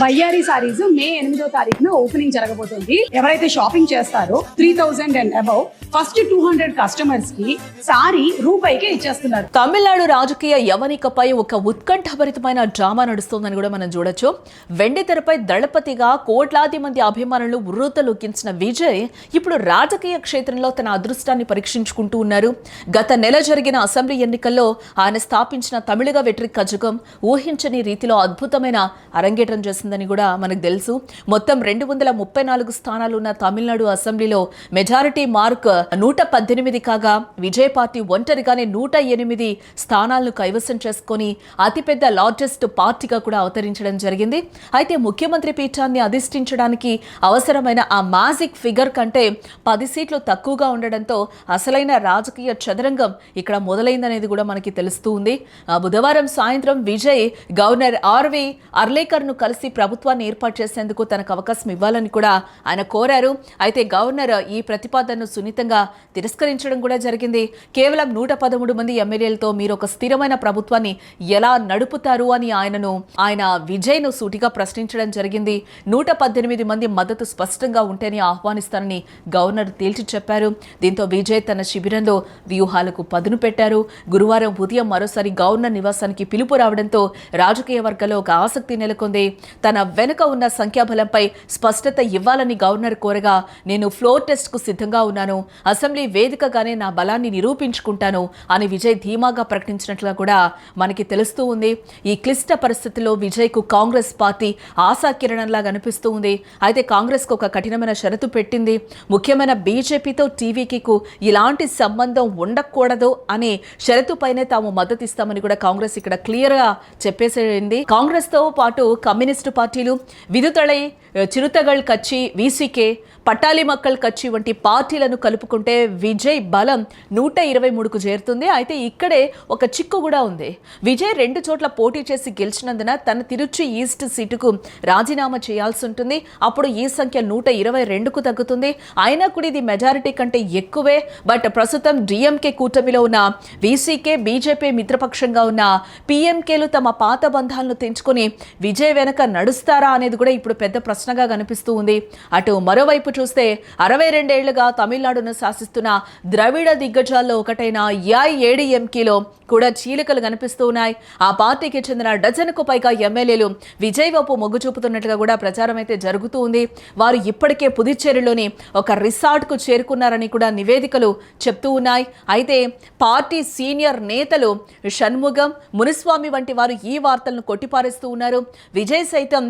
బయ్యారి సారీస్ మే 8వ తారీఖున ఓపెనింగ్ జరగబోతుంది. ఎవరైతే షాపింగ్ చేస్తారో 3000 అండ్ అబౌవ్ ఫస్ట్ 200 కస్టమర్స్ కి సారీ రూపాయికే ఇచ్చేస్తున్నారు. తమిళనాడు రాజకీయ యవనికపై ఒక ఉత్కంఠభరితమైన డ్రామా నడుస్తోందని కూడా మనం చూడొచ్చు. వెండి తెరపై దళపతిగా కోట్లాది మంది అభిమానులు ఉర్రూతలొక్కించిన విజయ్ ఇప్పుడు రాజకీయ క్షేత్రంలో తన అదృష్టాన్ని పరీక్షించుకుంటూ ఉన్నారు. గత నెల జరిగిన అసెంబ్లీ ఎన్నికల్లో ఆయన స్థాపించిన తమిళగ వెట్రి కజగం ఊహించని రీతిలో అద్భుతమైన అరంగేట్రం చేసిందని కూడా మనకు తెలుసు. మొత్తం 234 స్థానాలున్న తమిళనాడు అసెంబ్లీలో మెజారిటీ మార్క్ 118 కాగా విజయ్ పార్టీ ఒంటరిగానే 108 స్థానాలను కైవసం చేసుకుని అతిపెద్ద లార్జెస్ట్ పార్టీగా కూడా అవతరించడం జరిగింది. అయితే ముఖ్యమంత్రి పీఠాన్ని అధిష్ఠించడానికి అవసరమైన ఆ మ్యాజిక్ ఫిగర్ కంటే 10 సీట్లు తక్కువగా ఉండడంతో అసలైన రాజకీయ చదరంగం ఇక్కడ మొదలైందనేది కూడా మనకి తెలుస్తూ ఉంది. బుధవారం సాయంత్రం విజయ్ గవర్నర్ ఆర్వి అర్లేకర్ ను కలిసి ప్రభుత్వాన్ని ఏర్పాటు చేసేందుకు తనకు అవకాశం ఇవ్వాలని కూడా ఆయన కోరారు. అయితే గవర్నర్ ఈ ప్రతిపాదనను సున్నితంగా తిరస్కరించడం కూడా జరిగింది. కేవలం 113 మంది ఎమ్మెల్యేలతో మీరు ఒక స్థిరమైన ప్రభుత్వాన్ని ఎలా నడుపుతారు అని ఆయన విజయ్ ను సూటిగా ప్రశ్నించడం జరిగింది. 118 మంది మద్దతు స్పష్టంగా ఉంటేనే ఆహ్వానిస్తారని గవర్నర్ తేల్చి చెప్పారు. దీంతో విజయ్ తన శిబిరంలో వ్యూహాలకు పదును పెట్టారు. గురువారం ఉదయం మరోసారి గవర్నర్ నివాసానికి పిలుపు రావడంతో రాజకీయ వర్గాల్లో ఒక ఆసక్తి నెలకొంది. తన వెనుక ఉన్న సంఖ్యాబలంపై స్పష్టత ఇవ్వాలని గవర్నర్ కోరగా నేను ఫ్లోర్ టెస్ట్ కు సిద్ధంగా ఉన్నాను, అసెంబ్లీ వేదికగానే నా బలాన్ని నిరూపించుకుంటాను అని విజయ్ ధీమాగా ప్రకటించినట్లుగా కూడా మనకి తెలుస్తూ ఉంది. ఈ క్లిష్ట పరిస్థితుల్లో విజయ్ కు కాంగ్రెస్ పార్టీ ఆశాకిరణంలా కనిపిస్తూ ఉంది. అయితే కాంగ్రెస్ కు ఒక కఠినమైన షరతు పెట్టింది. ముఖ్యమైన బీజేపీతో టీవీకి ఇలాంటి సంబంధం ఉండకూడదు అనే షరతుపైనే తాము మద్దతిస్తామని కూడా కాంగ్రెస్ ఇక్కడ క్లియర్ గా చెప్పేసింది. కాంగ్రెస్ తో పాటు కమ్యూనిస్టు పార్టీలు విదుతళై చిరుతగల్ కచ్చి వీసీకే పట్టాలి మక్కల్ కచ్చి వంటి పార్టీలను కలుపుకుంటే విజయ్ బలం 123కు చేరుతుంది. అయితే ఇక్కడే ఒక చిక్కు కూడా ఉంది. విజయ్ 2 చోట్ల పోటీ చేసి గెలిచినందున తన తిరుచి ఈస్ట్ సీటుకు రాజీనామా చేయాల్సి ఉంటుంది. అప్పుడు ఈ సంఖ్య 122కు తగ్గుతుంది. అయినా కూడా ఇది మెజారిటీ కంటే ఎక్కువే. బట్ ప్రస్తుతం డిఎంకే కూటమిలో ఉన్న వీసీకే, బీజేపీ మిత్రపక్షంగా ఉన్న పీఎంకేలు తమ పాత బంధాలను తెంచుకొని విజయ్ వెనక నడుస్తారా అనేది కూడా ఇప్పుడు పెద్ద ప్రశ్నగా కనిపిస్తూ ఉంది. అటు మరోవైపు చూస్తే 62 ఏళ్లుగా తమిళనాడును శాసిస్తున్న ద్రవిడ దిగ్గజాల్లో ఒకటైన ఏఐఏడీఎంకేలో కూడా చీలికలు కనిపిస్తూ ఉన్నాయి. ఆ పార్టీకి చెందిన డజన్కు పైగా ఎమ్మెల్యేలు విజయ్ వైపు మొగ్గు చూపుతున్నట్లుగా కూడా ప్రచారం అయితే జరుగుతూ ఉంది. వారు ఇప్పటికే పుదుచ్చేరిలోని ఒక రిసార్ట్కు చేరుకున్నారని కూడా నివేదికలు చెప్తూ ఉన్నాయి. అయితే పార్టీ సీనియర్ నేతలు షణ్ముగం, మునిస్వామి వంటి వారు ఈ వార్తలను కొట్టిపారేస్తూ ఉన్నారు. విజయ్ సైతం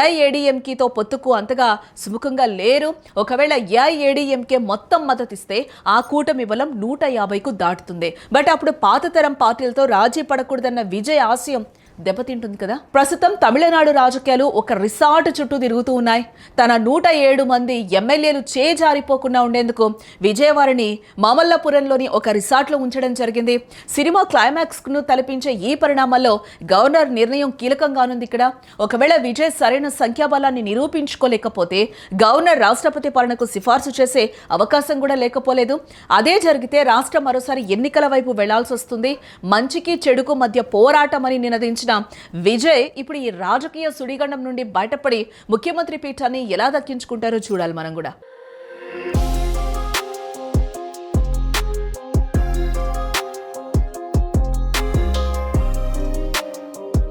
ఏఐఏడీఎంకేతో పొత్తుకు అంతగా సుముఖంగా లేరు. ఒకవేళ ఏఐఏడీఎంకే మొత్తం మద్దతిస్తే ఆ కూటమి బలం 150కు దాటుతుంది. బట్ అప్పుడు పాత తరం పార్టీలతో రాజీ పడకూడదన్న విజయ్ ఆశయం దెబ్బతింటుంది కదా. ప్రస్తుతం తమిళనాడు రాజకీయాలు ఒక రిసార్ట్ చుట్టూ తిరుగుతూ ఉన్నాయి. తన 107 మంది ఎమ్మెల్యేలు చేజారిపోకుండా ఉండేందుకు విజయవాడని మామల్లపురంలోని ఒక రిసార్ట్లో ఉంచడం జరిగింది. సినిమా క్లైమాక్స్ ను తలపించే ఈ పరిణామాల్లో గవర్నర్ నిర్ణయం కీలకంగానుంది. ఇక్కడ ఒకవేళ విజయ్ సరైన సంఖ్యాబలాన్ని నిరూపించుకోలేకపోతే గవర్నర్ రాష్ట్రపతి పాలనకు సిఫార్సు చేసే అవకాశం కూడా లేకపోలేదు. అదే జరిగితే రాష్ట్రం మరోసారి ఎన్నికల వైపు వెళ్లాల్సి వస్తుంది. మంచికి చెడుకు మధ్య పోరాటం అని నినదించిన విజయ్ ఇప్పుడు ఈ రాజకీయ సుడిగండం నుండి బయటపడి ముఖ్యమంత్రి పీఠాన్ని ఎలా దక్కించుకుంటారో చూడాలి మనం కూడా.